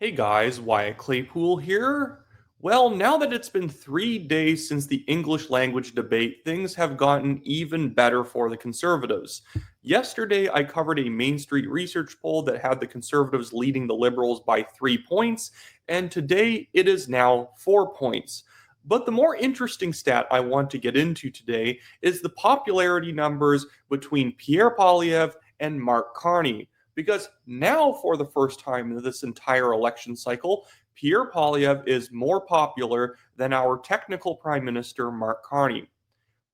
Hey guys, Wyatt Claypool here. Well, now that it's been 3 days since the English language debate, things have gotten even better for the Conservatives. Yesterday, I covered a Main Street research poll that had the Conservatives leading the Liberals by 3 points, and today it is now 4 points. But the more interesting stat I want to get into today is the popularity numbers between Pierre Poilievre and Mark Carney. Because now, for the first time in this entire election cycle, Pierre Poilievre is more popular than our technical Prime Minister, Mark Carney.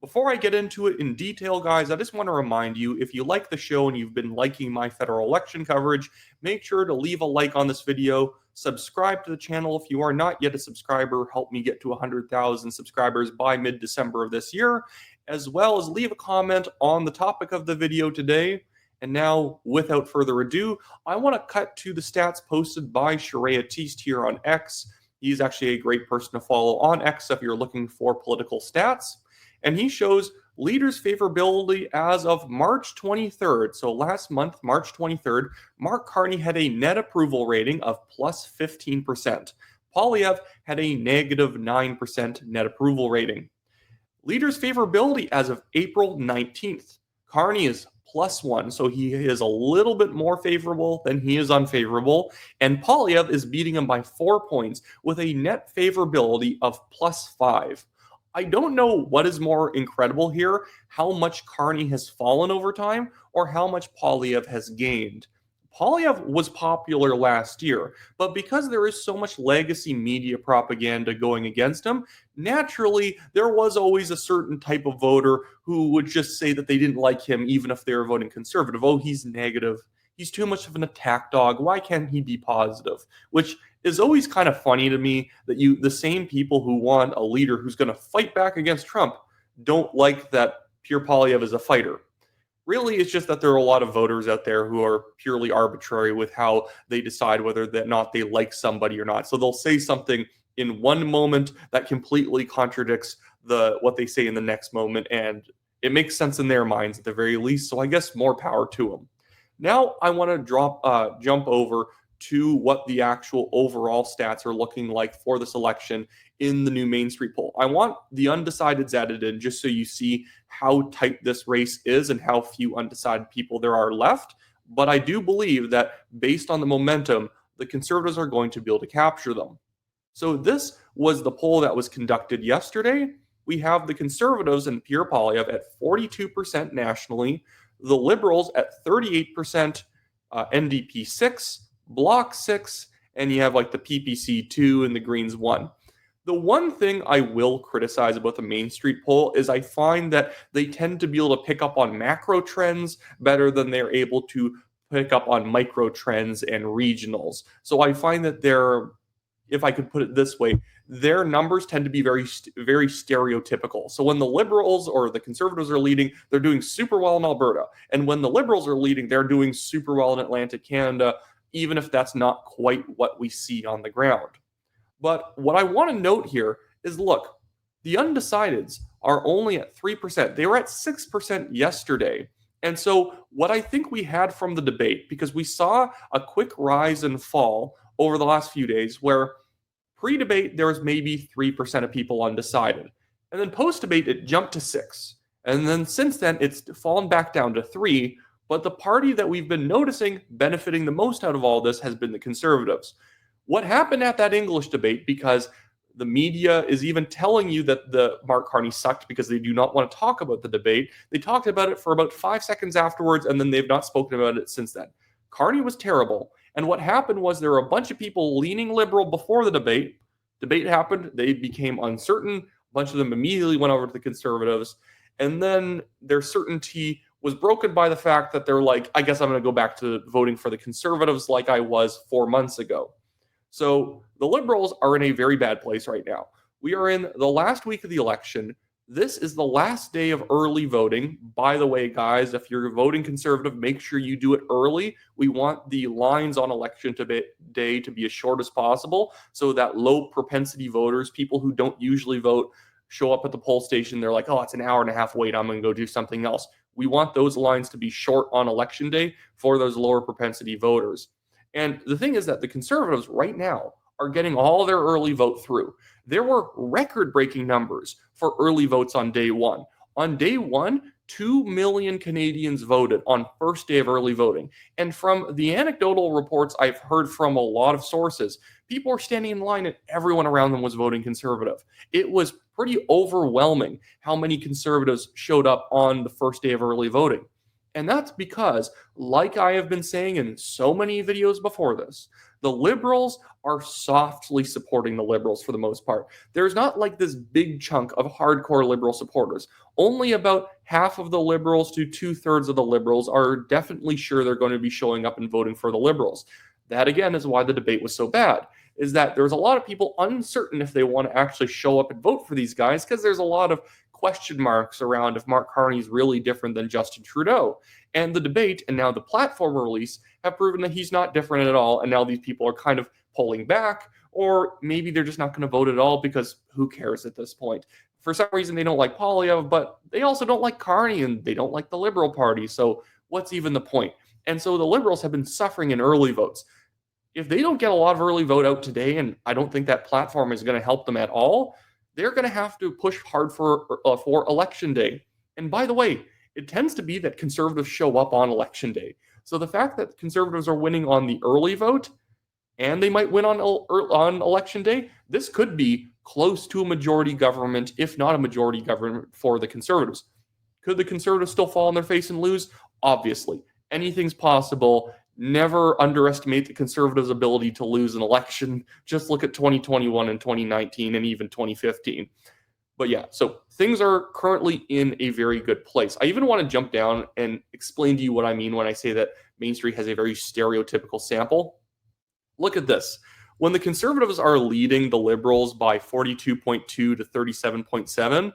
Before I get into it in detail, guys, I just want to remind you, if you like the show and you've been liking my federal election coverage, make sure to leave a like on this video, subscribe to the channel if you are not yet a subscriber, help me get to 100,000 subscribers by mid-December of this year, as well as leave a comment on the topic of the video today. And now, without further ado, I want to cut to the stats posted by Sharia Teast here on X. He's actually a great person to follow on X if you're looking for political stats. And he shows leaders' favorability as of March 23rd. So last month, March 23rd, Mark Carney had a net approval rating of plus 15%. Poilievre had a negative 9% net approval rating. Leaders' favorability as of April 19th. Carney is +1, so he is a little bit more favorable than he is unfavorable, and Poilievre is beating him by 4 points with a net favorability of +5. I don't know what is more incredible here, how much Carney has fallen over time or how much Poilievre has gained. Poilievre was popular last year, but because there is so much legacy media propaganda going against him, naturally there was always a certain type of voter who would just say that they didn't like him even if they were voting conservative. Oh, he's negative. He's too much of an attack dog. Why can't he be positive? Which is always kind of funny to me that the same people who want a leader who's going to fight back against Trump don't like that Pierre Poilievre is a fighter. Really, it's just that there are a lot of voters out there who are purely arbitrary with how they decide whether or not they like somebody or not. So they'll say something in one moment that completely contradicts what they say in the next moment, and it makes sense in their minds at the very least. So I guess more power to them. Now I want to jump over to what the actual overall stats are looking like for this election in the new Main Street poll. I want the undecideds added in just so you see how tight this race is and how few undecided people there are left. But I do believe that based on the momentum, the Conservatives are going to be able to capture them. So this was the poll that was conducted yesterday. We have the Conservatives and Pierre Poilievre at 42% nationally, the Liberals at 38%, NDP 6%, Bloc 6%, and you have like the PPC 2 and the Greens 1. The one thing I will criticize about the Main Street poll is I find that they tend to be able to pick up on macro trends better than they're able to pick up on micro trends and regionals. So I find that if I could put it this way, their numbers tend to be very, very stereotypical. So when the Liberals or the Conservatives are leading, they're doing super well in Alberta. And when the Liberals are leading, they're doing super well in Atlantic Canada, even if that's not quite what we see on the ground. But what I want to note here is, look, the undecideds are only at 3%. They were at 6% yesterday. And so what I think we had from the debate, because we saw a quick rise and fall over the last few days where pre-debate there was maybe 3% of people undecided. And then post-debate it jumped to 6%. And then since then it's fallen back down to 3%. But the party that we've been noticing benefiting the most out of all this has been the Conservatives. What happened at that English debate, because the media is even telling you that the Mark Carney sucked because they do not want to talk about the debate. They talked about it for about 5 seconds afterwards, and then they've not spoken about it since then. Carney was terrible. And what happened was there were a bunch of people leaning liberal before the debate. Debate happened. They became uncertain. A bunch of them immediately went over to the Conservatives. And then their certainty was broken by the fact that they're like, I guess I'm going to go back to voting for the Conservatives like I was 4 months ago. So the Liberals are in a very bad place right now. We are in the last week of the election. This is the last day of early voting. By the way, guys, if you're voting Conservative, make sure you do it early. We want the lines on election day to be as short as possible so that low propensity voters, people who don't usually vote, show up at the poll station. They're like, oh, it's an hour and a half wait. I'm going to go do something else. We want those lines to be short on election day for those lower propensity voters. And the thing is that the Conservatives right now are getting all their early vote through. There were record-breaking numbers for early votes on day one. On day one, 2 million Canadians voted on first day of early voting. And from the anecdotal reports I've heard from a lot of sources, people were standing in line and everyone around them was voting Conservative. It was pretty overwhelming how many Conservatives showed up on the first day of early voting. And that's because, like I have been saying in so many videos before this, the Liberals are softly supporting the Liberals for the most part. There's not like this big chunk of hardcore Liberal supporters. Only about half of the Liberals to 2/3 of the Liberals are definitely sure they're going to be showing up and voting for the Liberals. That, again, is why the debate was so bad, is that there's a lot of people uncertain if they want to actually show up and vote for these guys because there's a lot of question marks around if Mark Carney is really different than Justin Trudeau. And the debate and now the platform release have proven that he's not different at all. And now these people are kind of pulling back, or maybe they're just not going to vote at all because who cares at this point? For some reason, they don't like Poilievre, but they also don't like Carney and they don't like the Liberal Party. So what's even the point? And so the Liberals have been suffering in early votes. If they don't get a lot of early vote out today, and I don't think that platform is going to help them at all, they're going to have to push hard for election day. And by the way, it tends to be that Conservatives show up on election day. So the fact that Conservatives are winning on the early vote, and they might win on election day, this could be close to a majority government, if not a majority government for the Conservatives. Could the Conservatives still fall on their face and lose? Obviously. Anything's possible. Never underestimate the Conservatives' ability to lose an election. Just look at 2021 and 2019 and even 2015. But yeah, so things are currently in a very good place. I even want to jump down and explain to you what I mean when I say that Main Street has a very stereotypical sample. Look at this. When the Conservatives are leading the Liberals by 42.2 to 37.7,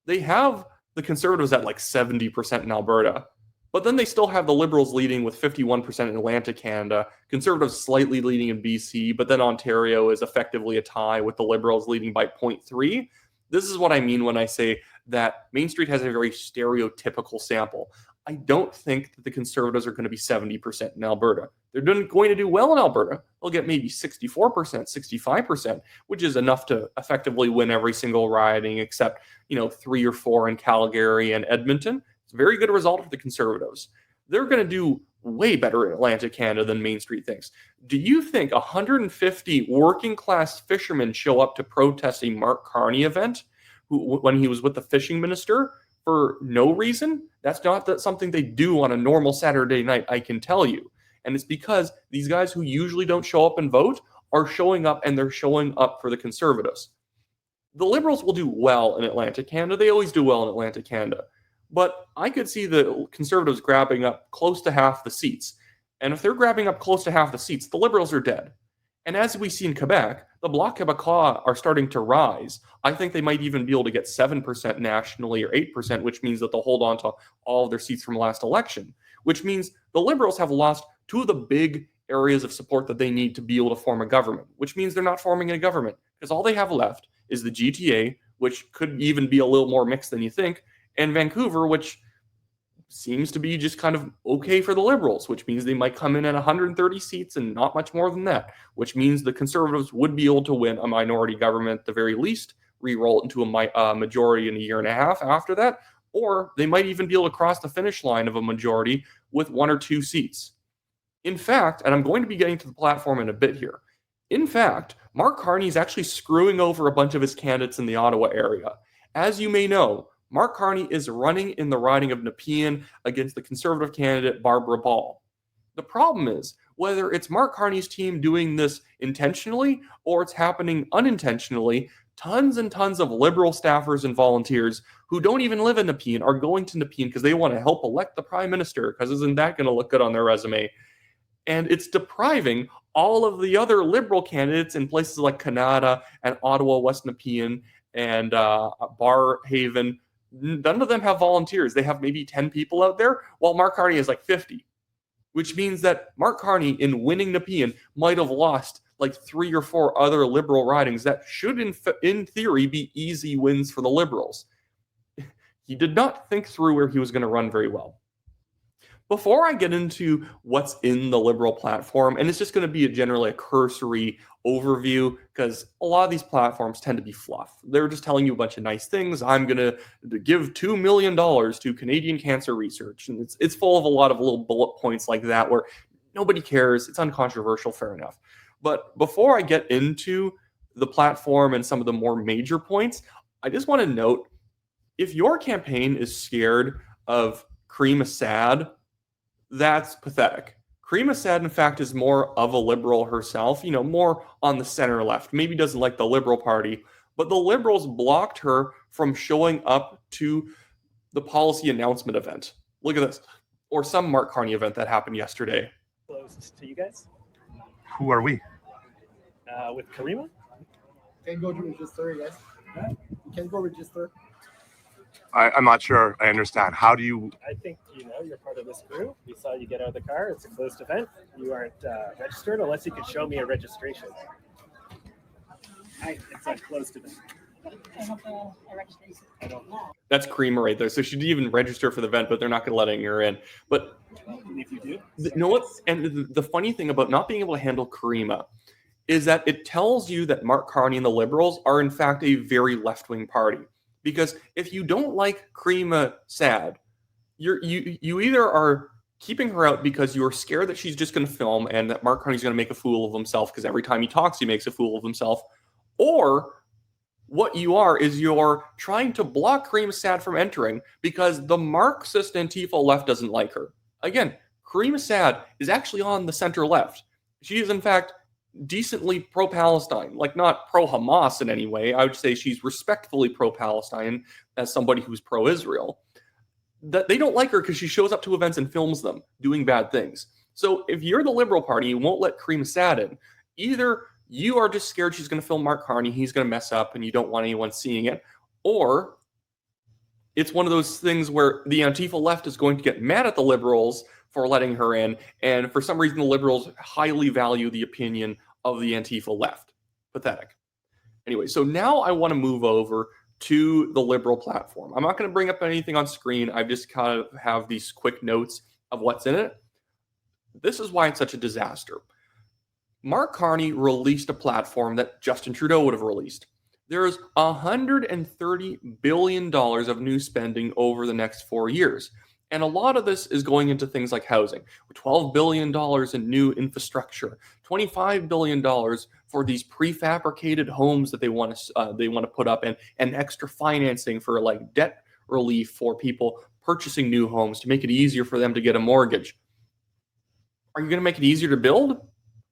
they have the Conservatives at like 70% in Alberta. But then they still have the Liberals leading with 51% in Atlantic Canada, Conservatives slightly leading in BC, but then Ontario is effectively a tie with the Liberals leading by 0.3. This is what I mean when I say that Main Street has a very stereotypical sample. I don't think that the Conservatives are going to be 70% in Alberta. They're going to do well in Alberta. They'll get maybe 64%, 65%, which is enough to effectively win every single riding except, 3 or 4 in Calgary and Edmonton. It's a very good result for the Conservatives. They're going to do way better in Atlantic Canada than Main Street thinks. Do you think 150 working-class fishermen show up to protest a Mark Carney event when he was with the fishing minister for no reason? That's not something they do on a normal Saturday night, I can tell you. And it's because these guys who usually don't show up and vote are showing up, and they're showing up for the Conservatives. The Liberals will do well in Atlantic Canada. They always do well in Atlantic Canada. But I could see the Conservatives grabbing up close to half the seats. And if they're grabbing up close to half the seats, the Liberals are dead. And as we see in Quebec, the Bloc Québécois are starting to rise. I think they might even be able to get 7% nationally or 8%, which means that they'll hold on to all of their seats from last election, which means the Liberals have lost 2 of the big areas of support that they need to be able to form a government, which means they're not forming a government because all they have left is the GTA, which could even be a little more mixed than you think, and Vancouver, which seems to be just kind of okay for the Liberals, which means they might come in at 130 seats and not much more than that, which means the Conservatives would be able to win a minority government at the very least, re-roll it into a majority in a year and a half after that, or they might even be able to cross the finish line of a majority with 1 or 2 seats. In fact, and I'm going to be getting to the platform in a bit here, in fact, Mark Carney is actually screwing over a bunch of his candidates in the Ottawa area. As you may know, Mark Carney is running in the riding of Nepean against the Conservative candidate Barbara Ball. The problem is, whether it's Mark Carney's team doing this intentionally or it's happening unintentionally, tons and tons of Liberal staffers and volunteers who don't even live in Nepean are going to Nepean because they want to help elect the Prime Minister, because isn't that going to look good on their resume? And it's depriving all of the other Liberal candidates in places like Canada and Ottawa, West Nepean, and Barhaven. None of them have volunteers. They have maybe 10 people out there, while Mark Carney has like 50, which means that Mark Carney, in winning Nepean, might have lost like 3 or 4 other Liberal ridings that should, in theory, be easy wins for the Liberals. He did not think through where he was going to run very well. Before I get into what's in the Liberal platform, and it's just going to be generally a cursory overview because a lot of these platforms tend to be fluff. They're just telling you a bunch of nice things. I'm going to give $2 million to Canadian cancer research. And it's full of a lot of little bullet points like that where nobody cares. It's uncontroversial, fair enough. But before I get into the platform and some of the more major points, I just want to note, if your campaign is scared of Karim Assad, that's pathetic. Karim Assad, in fact, is more of a liberal herself, more on the center left. Maybe doesn't like the Liberal Party, but the Liberals blocked her from showing up to the policy announcement event. Look at this. Or some Mark Carney event that happened yesterday. Closed to you guys? Who are we? With Karima? Can go to register, yes. You can go register. I'm not sure I understand. How do you... I think you're part of this crew. We saw you get out of the car. It's a closed event. You aren't registered unless you could show me a registration. It's a closed event. I have a registration. I don't know. That's Karim right there. So she didn't even register for the event, but they're not going to let her in. But If you do. you know what? And the funny thing about not being able to handle Karima is that it tells you that Mark Carney and the Liberals are in fact a very left-wing party. Because if you don't like Karim Assad, you either are keeping her out because you're scared that she's just going to film and that Mark Carney's going to make a fool of himself because every time he talks, he makes a fool of himself. Or what you are is you're trying to block Karim Assad from entering because the Marxist Antifa left doesn't like her. Again, Karim Assad is actually on the center left. She is, in fact, decently pro-Palestine, like not pro-Hamas in any way. I would say she's respectfully pro-Palestine as somebody who's pro-Israel. That they don't like her because she shows up to events and films them doing bad things. So if you're the Liberal Party, you won't let Karim Assad in. Either you are just scared she's going to film Mark Carney, he's going to mess up, and you don't want anyone seeing it, or it's one of those things where the Antifa left is going to get mad at the Liberals for letting her in, and for some reason the Liberals highly value the opinion of the Antifa left. Pathetic. Anyway, so now I want to move over to the Liberal platform. I'm not going to bring up anything on screen. I just kind of have these quick notes of what's in it. This is why it's such a disaster. Mark Carney released a platform that Justin Trudeau would have released. There is $130 billion of new spending over the next 4 years. And a lot of this is going into things like housing. $12 billion in new infrastructure, $25 billion for these prefabricated homes that they want to put up, and extra financing for like debt relief for people purchasing new homes to make it easier for them to get a mortgage. Are you going to make it easier to build?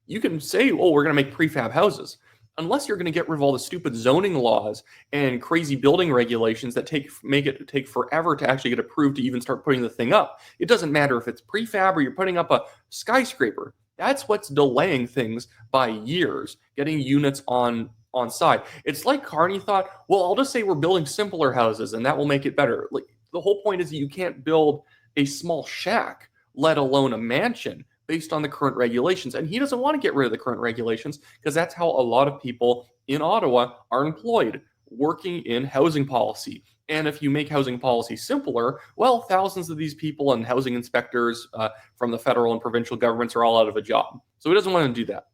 You can say, oh, we're going to make prefab houses. Unless you're going to get rid of all the stupid zoning laws and crazy building regulations that make it take forever to actually get approved to even start putting the thing up. It doesn't matter if it's prefab or you're putting up a skyscraper. That's what's delaying things by years, getting units on site. It's like Carney thought, well, I'll just say we're building simpler houses and that will make it better. Like, the whole point is that you can't build a small shack, let alone a mansion, based on the current regulations. And he doesn't want to get rid of the current regulations because that's how a lot of people in Ottawa are employed, working in housing policy. And if you make housing policy simpler, well, thousands of these people and housing inspectors from the federal and provincial governments are all out of a job. So he doesn't want to do that.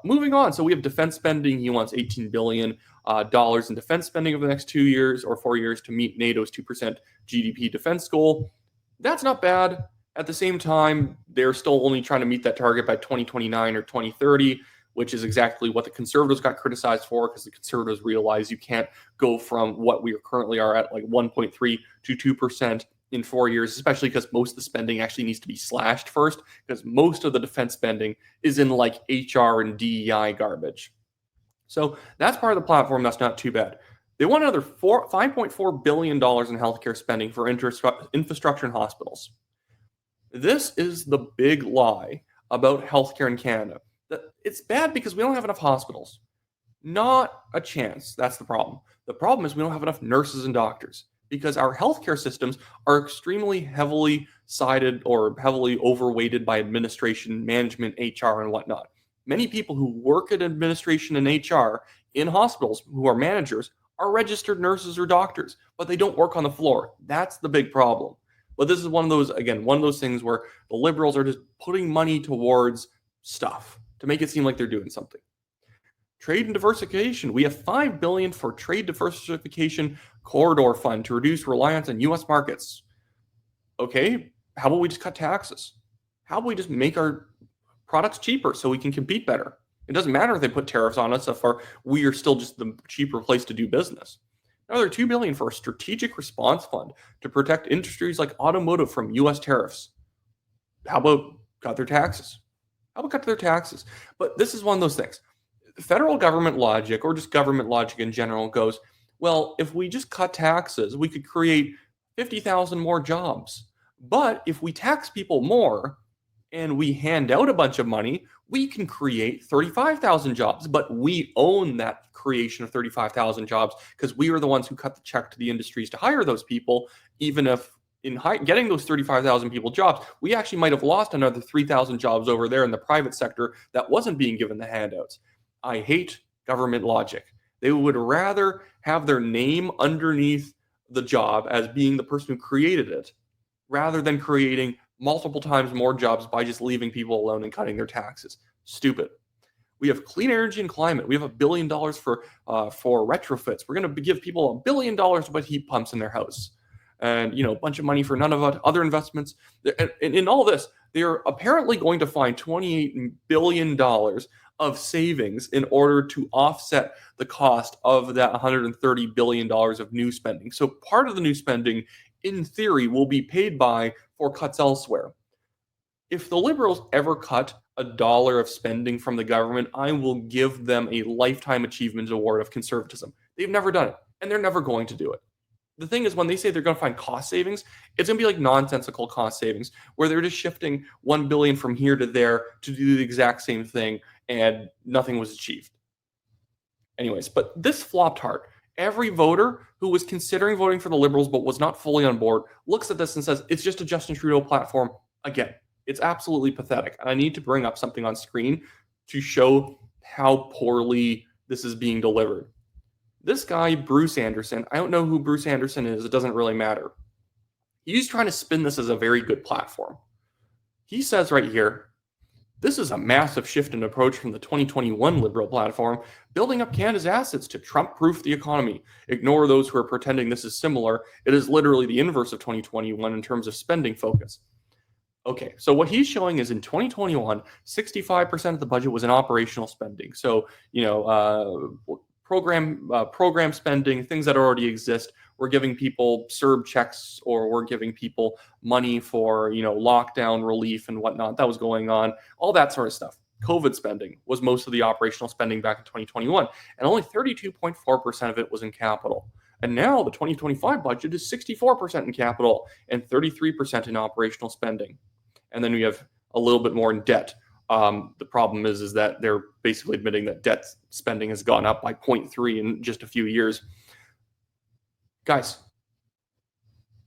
Moving on, so we have defense spending. He wants $18 billion in defense spending over the next 2 years or 4 years to meet NATO's 2% GDP defense goal. That's not bad. At the same time, they're still only trying to meet that target by 2029 or 2030, which is exactly what the Conservatives got criticized for, because the Conservatives realize you can't go from what we currently are at, like 1.3 to 2% in 4 years, especially because most of the spending actually needs to be slashed first, because most of the defense spending is in like HR and DEI garbage. So that's part of the platform. That's not too bad. They want another $5.4 billion in healthcare spending for infrastructure and hospitals. This is the big lie about healthcare in Canada. It's bad because we don't have enough hospitals. Not a chance. That's the problem. The problem is we don't have enough nurses and doctors because our healthcare systems are extremely heavily sided or heavily overweighted by administration, management, HR, and whatnot. Many people who work at administration and HR in hospitals who are managers are registered nurses or doctors, but they don't work on the floor. That's the big problem. But this is one of those things where the Liberals are just putting money towards stuff to make it seem like they're doing something. Trade and diversification. We have $5 billion for trade diversification corridor fund to reduce reliance on U.S. markets. Okay, how about we just cut taxes? How about we just make our products cheaper so we can compete better? It doesn't matter if they put tariffs on us if we are still just the cheaper place to do business. Another $2 billion for a strategic response fund to protect industries like automotive from U.S. tariffs. How about cut their taxes? But this is one of those things. Federal government logic, or just government logic in general, goes, well, if we just cut taxes, we could create 50,000 more jobs. But if we tax people more and we hand out a bunch of money, we can create 35,000 jobs. But we own that creation of 35,000 jobs because we were the ones who cut the check to the industries to hire those people, even if in getting those 35,000 people jobs, we actually might have lost another 3,000 jobs over there in the private sector that wasn't being given the handouts. I hate government logic. They would rather have their name underneath the job as being the person who created it, rather than creating multiple times more jobs by just leaving people alone and cutting their taxes. Stupid. We have clean energy and climate. We have $1 billion for retrofits. We're going to give people $1 billion to put heat pumps in their house, and a bunch of money for none of other investments. And in all this, they're apparently going to find $28 billion of savings in order to offset the cost of that $130 billion of new spending. So part of the new spending, in theory, will be paid for cuts elsewhere. If the Liberals ever cut $1 of spending from the government, I will give them a Lifetime Achievement Award of conservatism. They've never done it, and they're never going to do it. The thing is, when they say they're going to find cost savings, it's going to be like nonsensical cost savings, where they're just shifting $1 billion from here to there to do the exact same thing, and nothing was achieved. Anyways, but this flopped hard. Every voter who was considering voting for the Liberals but was not fully on board looks at this and says, it's just a Justin Trudeau platform. Again, it's absolutely pathetic. And I need to bring up something on screen to show how poorly this is being delivered. This guy, Bruce Anderson, I don't know who Bruce Anderson is. It doesn't really matter. He's trying to spin this as a very good platform. He says right here, this is a massive shift in approach from the 2021 Liberal platform, building up Canada's assets to Trump-proof the economy. Ignore those who are pretending this is similar. It is literally the inverse of 2021 in terms of spending focus. Okay, so what he's showing is in 2021, 65% of the budget was in operational spending. So, program spending, things that already exist. We're giving people CERB checks, or we're giving people money for, lockdown relief and whatnot. That was going on, all that sort of stuff. COVID spending was most of the operational spending back in 2021, and only 32.4% of it was in capital. And now the 2025 budget is 64% in capital and 33% in operational spending. And then we have a little bit more in debt. The problem is that they're basically admitting that debt spending has gone up by 0.3 in just a few years. Guys,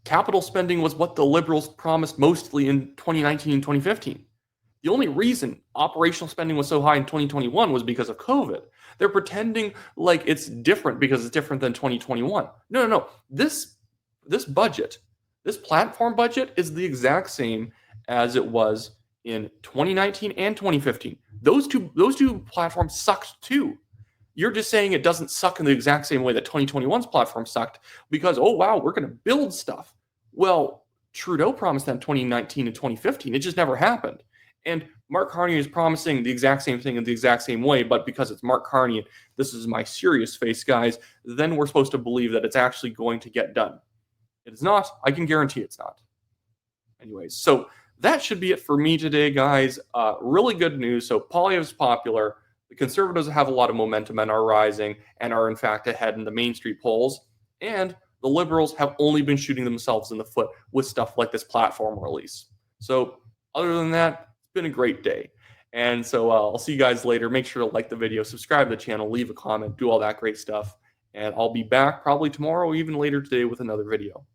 capital spending was what the Liberals promised mostly in 2019 and 2015. The only reason operational spending was so high in 2021 was because of COVID. They're pretending like it's different because it's different than 2021. No. This budget, this platform budget, is the exact same as it was in 2019 and 2015. Those two platforms sucked too. You're just saying it doesn't suck in the exact same way that 2021's platform sucked because, oh wow, we're going to build stuff. Well, Trudeau promised that in 2019 and 2015. It just never happened. And Mark Carney is promising the exact same thing in the exact same way, but because it's Mark Carney, and this is my serious face, guys, then we're supposed to believe that it's actually going to get done. It is not. I can guarantee it's not. Anyways, so that should be it for me today, guys. Really good news. So Poilievre's popular. The Conservatives have a lot of momentum and are rising and are, in fact, ahead in the Main Street polls. And the Liberals have only been shooting themselves in the foot with stuff like this platform release. So other than that, it's been a great day. And so I'll see you guys later. Make sure to like the video, subscribe to the channel, leave a comment, do all that great stuff. And I'll be back probably tomorrow or even later today with another video.